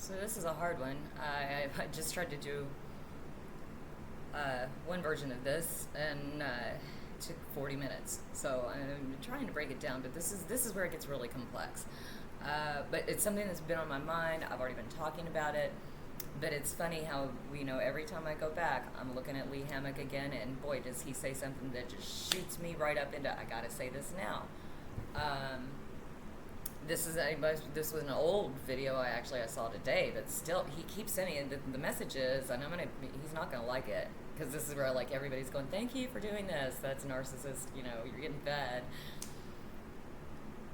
So this is a hard one. I just tried to do one version of this, and it took 40 minutes. So I'm trying to break it down, but this is where it gets really complex. But it's something that's been on my mind. I've already been talking about it. But it's funny how, every time I go back, I'm looking at Lee Hammock again, and boy, does he say something that just shoots me right up into, I gotta say this now. This was an old video I saw today, but still, he keeps sending the messages, and he's not gonna like it, because this is where, everybody's going, thank you for doing this, that's narcissist, you're getting fed.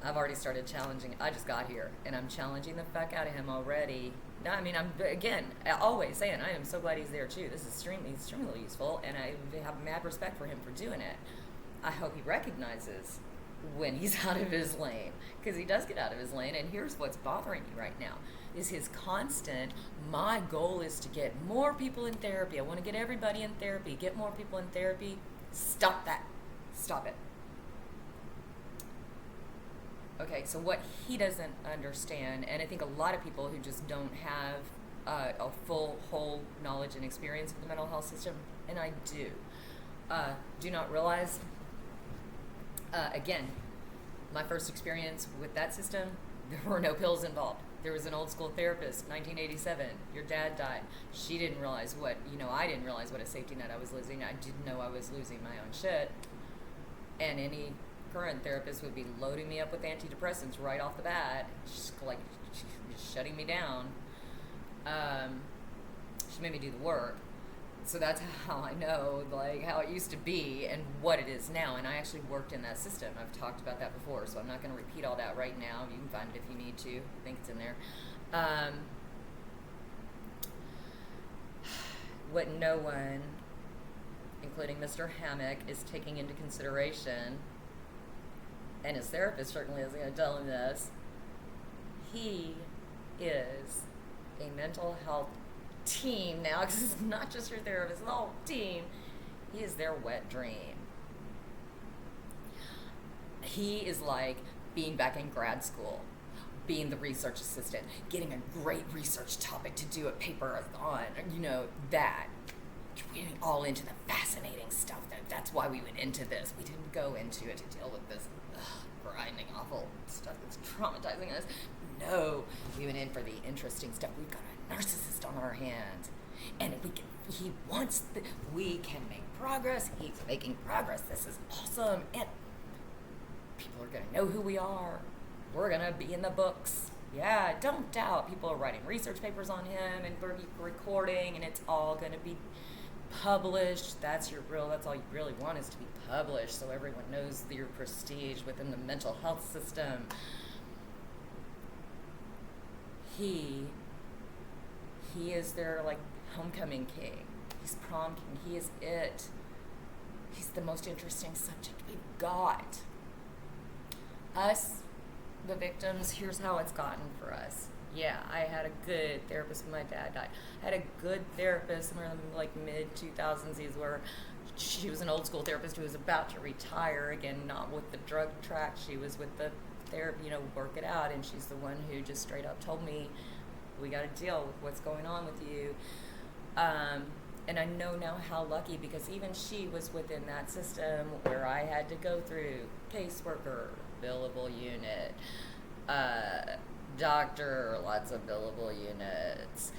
I've already started challenging. I just got here, and I'm challenging the fuck out of him already. No, I'm always saying I am so glad he's there too. This is extremely useful, and I have mad respect for him for doing it. I hope he recognizes when he's out of his lane, because he does get out of his lane. And here's what's bothering me right now: is his constant. My goal is to get more people in therapy. I want to get everybody in therapy. Get more people in therapy. Stop that. Stop it. Okay, so what he doesn't understand, and I think a lot of people who just don't have a whole knowledge and experience of the mental health system, and I do not realize, again, my first experience with that system, there were no pills involved. There was an old school therapist, 1987, your dad died. She didn't realize I didn't realize what a safety net I was losing. I didn't know I was losing my own shit. And any current therapist would be loading me up with antidepressants right off the bat, just shutting me down. She made me do the work. So that's how I know, how it used to be and what it is now. And I actually worked in that system. I've talked about that before, so I'm not going to repeat all that right now. You can find it if you need to. I think it's in there. What no one, including Mr. Hammock, is taking into consideration, and his therapist certainly isn't going to tell him this, he is a mental health team now, because it's not just your therapist, it's the whole team. He is their wet dream. He is like being back in grad school, being the research assistant, getting a great research topic to do a paper on, that. Getting all into the fascinating stuff. That's why we went into this. We didn't go into it to deal with this grinding, awful stuff that's traumatizing us. No, we went in for the interesting stuff. We've got a narcissist on our hands, and we can make progress. He's making progress. This is awesome, and people are going to know who we are. We're going to be in the books. Yeah, don't doubt. People are writing research papers on him, and we're recording, and it's all going to be published. That's all you really want, is to be published, so everyone knows your prestige within the mental health system. He is their homecoming king. He's prom king. He is it. He's the most interesting subject we've got. Us, the victims, here's how it's gotten for us. Yeah, I had a good therapist when my dad died. I had a good therapist in the mid-2000s where she was an old school therapist who was about to retire, again, not with the drug track. She was with the therapy, work it out, and she's the one who just straight up told me, we got to deal with what's going on with you. And I know now how lucky, because even she was within that system where I had to go through caseworker, billable unit, doctor, lots of billable units,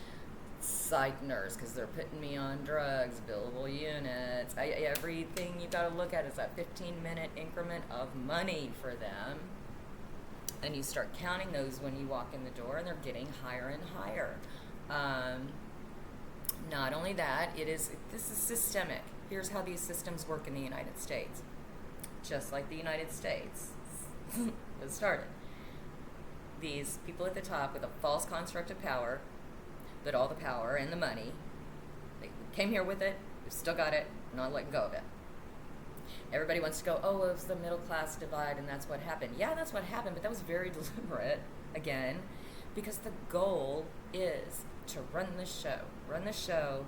psych nurse, because they're putting me on drugs, billable units. Everything you got to look at is that 15-minute increment of money for them. And you start counting those when you walk in the door, and they're getting higher and higher. Not only that, this is systemic. Here's how these systems work in the United States. Just like the United States was started. These people at the top with a false construct of power, but all the power and the money, they came here with it, we've still got it, not letting go of it. Everybody wants to go, it was the middle class divide, and that's what happened. Yeah, that's what happened, but that was very deliberate, again, because the goal is to run the show,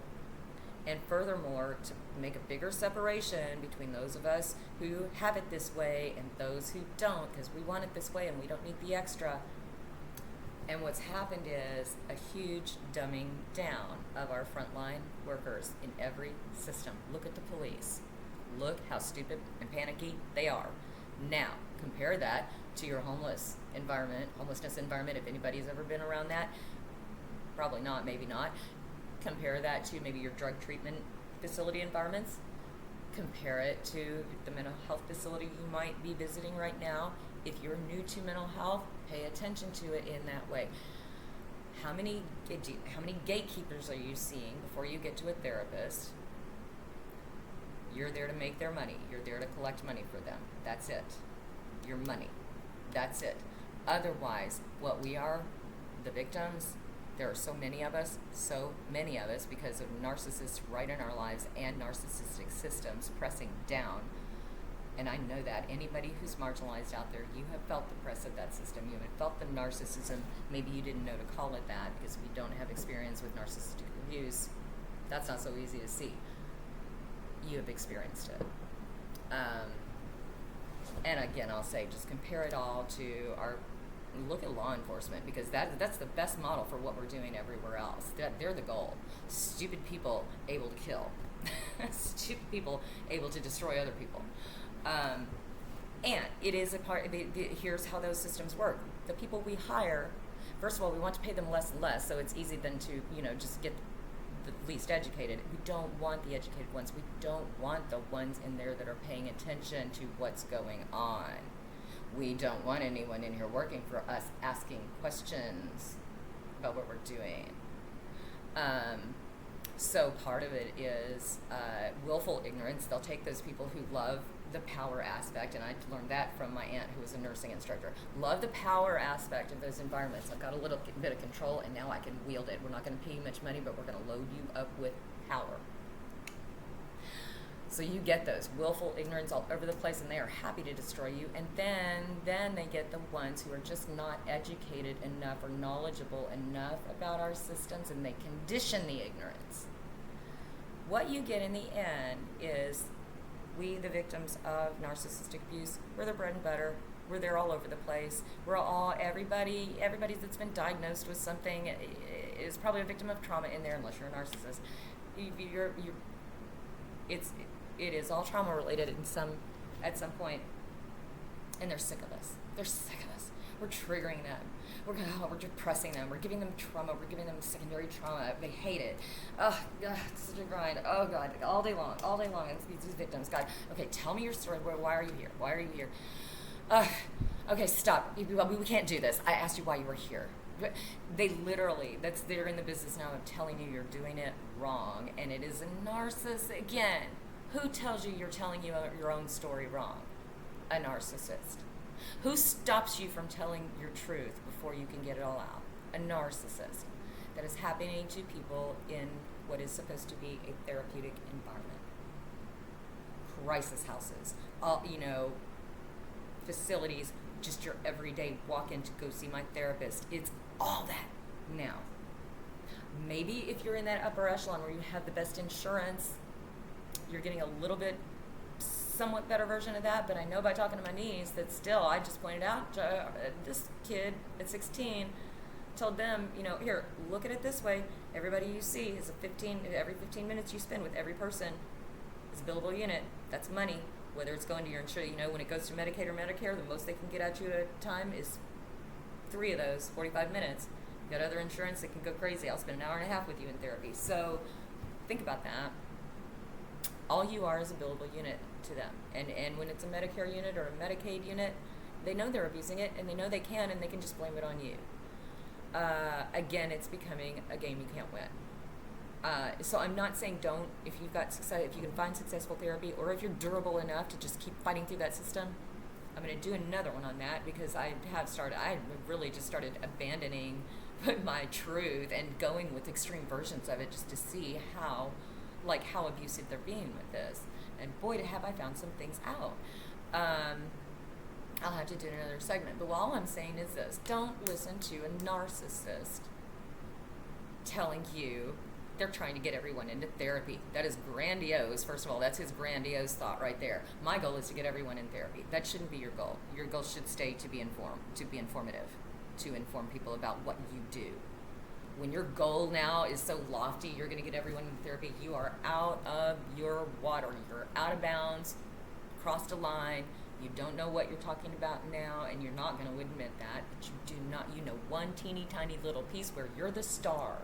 and furthermore, to make a bigger separation between those of us who have it this way and those who don't, because we want it this way and we don't need the extra. And what's happened is a huge dumbing down of our frontline workers in every system. Look at the police. Look how stupid and panicky they are. Now, compare that to your homelessness environment. If anybody's ever been around that, probably not, maybe not. Compare that to maybe your drug treatment facility environments. Compare it to the mental health facility you might be visiting right now. If you're new to mental health, pay attention to it in that way. How many gatekeepers are you seeing before you get to a therapist? You're there to make their money. You're there to collect money for them. That's it. Your money. That's it. Otherwise, what we are, the victims, there are so many of us because of narcissists right in our lives and narcissistic systems pressing down. And I know that anybody who's marginalized out there, you have felt the press of that system. You have felt the narcissism. Maybe you didn't know to call it that because we don't have experience with narcissistic abuse. That's not so easy to see. You have experienced it. And again, I'll say, just compare it all to look at law enforcement, because that's the best model for what we're doing everywhere else. They're the goal. Stupid people able to kill. Stupid people able to destroy other people. And it is a part, here's how those systems work. The people we hire, first of all, we want to pay them less and less, so it's easy then to, just get the least educated. We don't want the educated ones. We don't want the ones in there that are paying attention to what's going on. We don't want anyone in here working for us asking questions about what we're doing. So part of it is willful ignorance. They'll take those people who love the power aspect, and I learned that from my aunt who was a nursing instructor. Love the power aspect of those environments. I've got a little bit of control, and now I can wield it. We're not going to pay you much money, but we're going to load you up with power. So you get those willful ignorance all over the place, and they are happy to destroy you. And then they get the ones who are just not educated enough or knowledgeable enough about our systems, and they condition the ignorance. What you get in the end is we, the victims of narcissistic abuse, we're the bread and butter. We're there all over the place. Everybody that's been diagnosed with something is probably a victim of trauma in there, unless you're a narcissist. It is all trauma related at some point, and they're sick of us. They're sick of us. We're triggering them. We're depressing them. We're giving them trauma. We're giving them secondary trauma. They hate it. Oh, God, it's such a grind. Oh, God, all day long. And these victims, God, okay, tell me your story. Why are you here? Why are you here? Okay, stop. We can't do this. I asked you why you were here. They literally, they're in the business now of telling you you're doing it wrong, and it is a narcissist. Again, who tells you you're telling your own story wrong? A narcissist. Who stops you from telling your truth before you can get it all out? A narcissist. That is happening to people in what is supposed to be a therapeutic environment. Crisis houses, facilities, just your everyday walk in to go see my therapist. It's all that now. Maybe if you're in that upper echelon where you have the best insurance, you're getting a little bit somewhat better version of that, but I know by talking to my niece that still, I just pointed out, this kid at 16 told them, here, look at it this way. Everybody you see is every 15 minutes you spend with every person is a billable unit. That's money. Whether it's going to your insurance, when it goes to Medicaid or Medicare, the most they can get at you at a time is 3 of those, 45 minutes. You've got other insurance that can go crazy. I'll spend an hour and a half with you in therapy. So think about that. All you are is a billable unit to them. And when it's a Medicare unit or a Medicaid unit, they know they're abusing it, and they know they can, and they can just blame it on you. Again, it's becoming a game you can't win. So I'm not saying don't, if you've got success, if you can find successful therapy, or if you're durable enough to just keep fighting through that system. I'm going to do another one on that, because I really just started abandoning my truth and going with extreme versions of it just to see how abusive they're being with this. And boy, have I found some things out. I'll have to do another segment. But all I'm saying is this: don't listen to a narcissist telling you they're trying to get everyone into therapy. That is grandiose. First of all, that's his grandiose thought right there. My goal is to get everyone in therapy. That shouldn't be your goal. Your goal should stay to be informative. to inform people about what you do. When your goal now is so lofty, you're going to get everyone in therapy, you are out of your water. You're out of bounds, crossed a line. You don't know what you're talking about now, and you're not going to admit that, but you do not, you know one teeny tiny little piece where you're the star.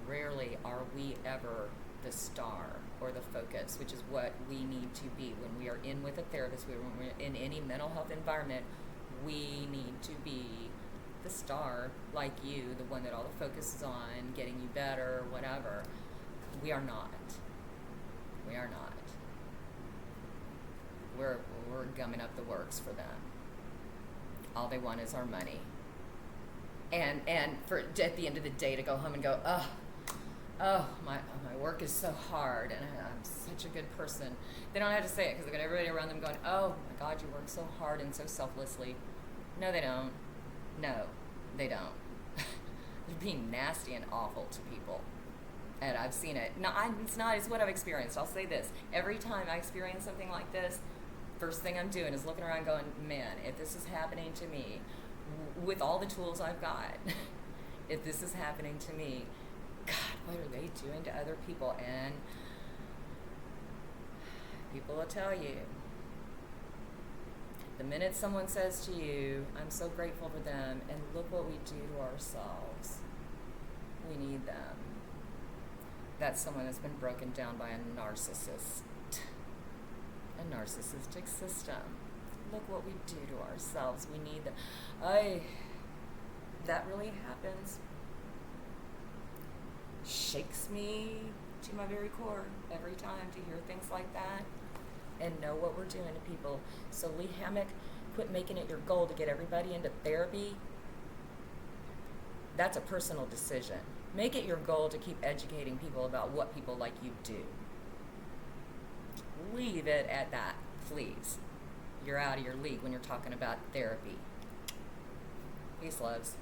Rarely are we ever the star or the focus, which is what we need to be when we are in with a therapist, when we're in any mental health environment. We need to be the star, like you, the one that all the focus is on, getting you better, whatever. We are not. We are not. We're gumming up the works for them. All they want is our money. And for at the end of the day to go home and go, my work is so hard, and I'm such a good person. They don't have to say it because they've got everybody around them going, oh my God, you work so hard and so selflessly. No, they don't. No, they don't. They're being nasty and awful to people. And I've seen it. No, it's what I've experienced. I'll say this. Every time I experience something like this, first thing I'm doing is looking around going, man, if this is happening to me, with all the tools I've got, if this is happening to me, God, what are they doing to other people? And people will tell you. The minute someone says to you, I'm so grateful for them, and look what we do to ourselves, we need them. That's someone that's been broken down by a narcissist. A narcissistic system. Look what we do to ourselves. We need them. That really happens. Shakes me to my very core every time to hear things like that and know what we're doing to people. So Lee Hammock, quit making it your goal to get everybody into therapy. That's a personal decision. Make it your goal to keep educating people about what people like you do. Leave it at that, please. You're out of your league when you're talking about therapy. Peace, loves.